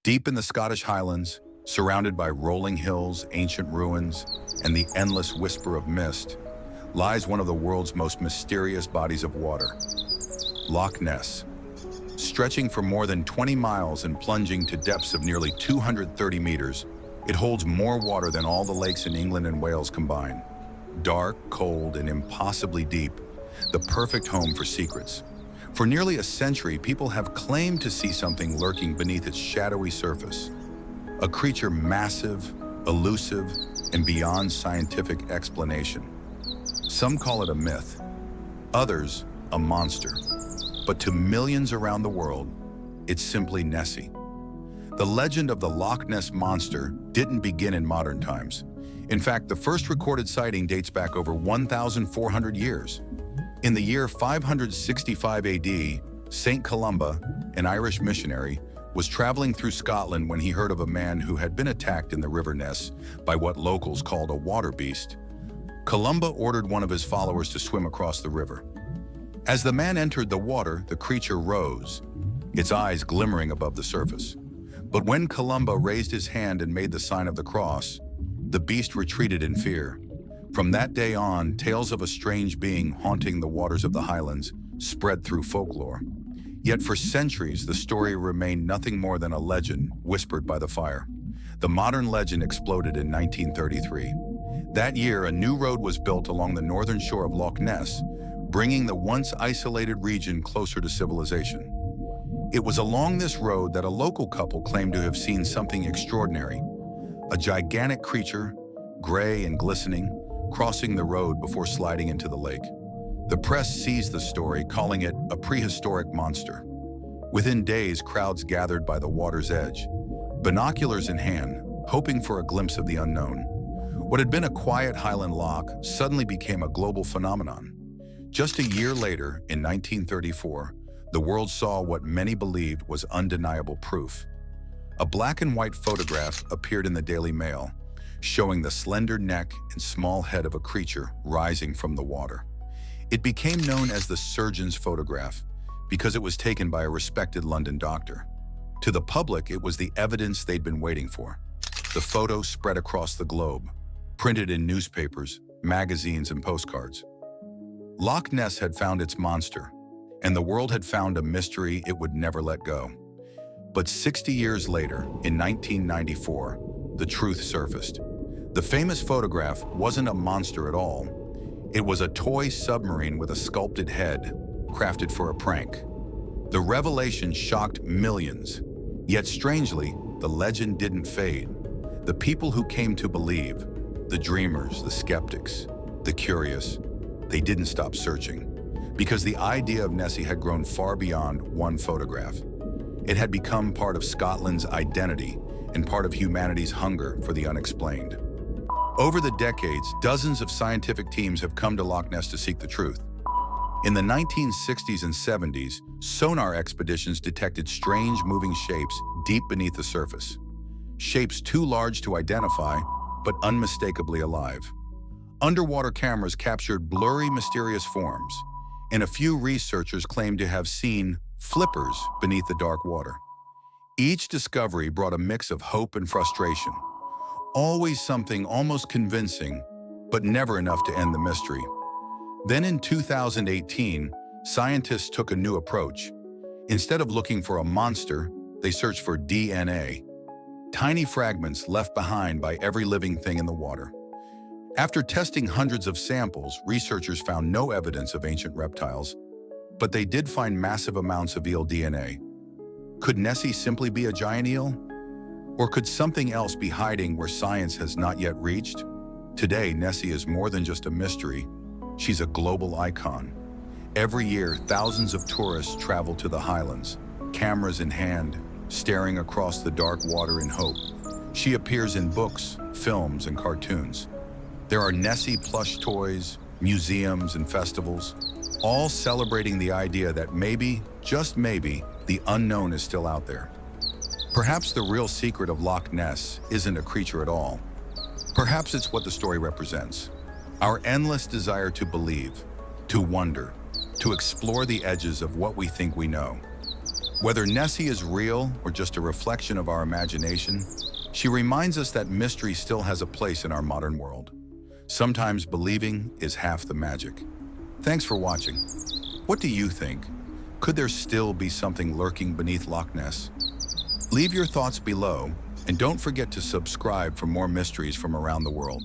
Deep in the Scottish Highlands, surrounded by rolling hills, ancient ruins, and the endless whisper of mist, lies one of the world's most mysterious bodies of water, Loch Ness. Stretching for more than 20 miles and plunging to depths of nearly 230 meters, it holds more water than all the lakes in England and Wales combined. Dark, cold, and impossibly deep, the perfect home for secrets. For nearly a century, people have claimed to see something lurking beneath its shadowy surface. A creature massive, elusive, and beyond scientific explanation. Some call it a myth, others a monster. But to millions around the world, it's simply Nessie. The legend of the Loch Ness Monster didn't begin in modern times. In fact, the first recorded sighting dates back over 1,400 years. In the year 565 AD, Saint Columba, an Irish missionary, was traveling through Scotland when he heard of a man who had been attacked in the River Ness by what locals called a water beast. Columba ordered one of his followers to swim across the river. As the man entered the water, the creature rose, its eyes glimmering above the surface. But when Columba raised his hand and made the sign of the cross, the beast retreated in fear. From that day on, tales of a strange being haunting the waters of the Highlands spread through folklore. Yet for centuries, the story remained nothing more than a legend whispered by the fire. The modern legend exploded in 1933. That year, a new road was built along the northern shore of Loch Ness, bringing the once isolated region closer to civilization. It was along this road that a local couple claimed to have seen something extraordinary. A gigantic creature, gray and glistening, crossing the road before sliding into the lake. The press seized the story, calling it a prehistoric monster. Within days, crowds gathered by the water's edge, binoculars in hand, hoping for a glimpse of the unknown. What had been a quiet Highland loch suddenly became a global phenomenon. Just a year later, in 1934, the world saw what many believed was undeniable proof. A black and white photograph appeared in the Daily Mail, showing the slender neck and small head of a creature rising from the water. It became known as the surgeon's photograph because it was taken by a respected London doctor. To the public, it was the evidence they'd been waiting for. The photo spread across the globe, printed in newspapers, magazines, and postcards. Loch Ness had found its monster, and the world had found a mystery it would never let go. But 60 years later, in 1994, the truth surfaced. The famous photograph wasn't a monster at all. It was a toy submarine with a sculpted head, crafted for a prank. The revelation shocked millions. Yet strangely, the legend didn't fade. The people who came to believe, the dreamers, the skeptics, the curious, they didn't stop searching. Because the idea of Nessie had grown far beyond one photograph. It had become part of Scotland's identity and part of humanity's hunger for the unexplained. Over the decades, dozens of scientific teams have come to Loch Ness to seek the truth. In the 1960s and 70s, sonar expeditions detected strange moving shapes deep beneath the surface. Shapes too large to identify, but unmistakably alive. Underwater cameras captured blurry, mysterious forms, and a few researchers claimed to have seen flippers beneath the dark water. Each discovery brought a mix of hope and frustration. Always something almost convincing, but never enough to end the mystery. Then in 2018, scientists took a new approach. Instead of looking for a monster, they searched for DNA, tiny fragments left behind by every living thing in the water. After testing hundreds of samples, researchers found no evidence of ancient reptiles, but they did find massive amounts of eel DNA. Could Nessie simply be a giant eel? Or could something else be hiding where science has not yet reached? Today, Nessie is more than just a mystery. She's a global icon. Every year, thousands of tourists travel to the Highlands, cameras in hand, staring across the dark water in hope. She appears in books, films, and cartoons. There are Nessie plush toys, museums, and festivals, all celebrating the idea that maybe, just maybe, the unknown is still out there. Perhaps the real secret of Loch Ness isn't a creature at all. Perhaps it's what the story represents. Our endless desire to believe, to wonder, to explore the edges of what we think we know. Whether Nessie is real or just a reflection of our imagination, she reminds us that mystery still has a place in our modern world. Sometimes believing is half the magic. Thanks for watching. What do you think? Could there still be something lurking beneath Loch Ness? Leave your thoughts below, and don't forget to subscribe for more mysteries from around the world.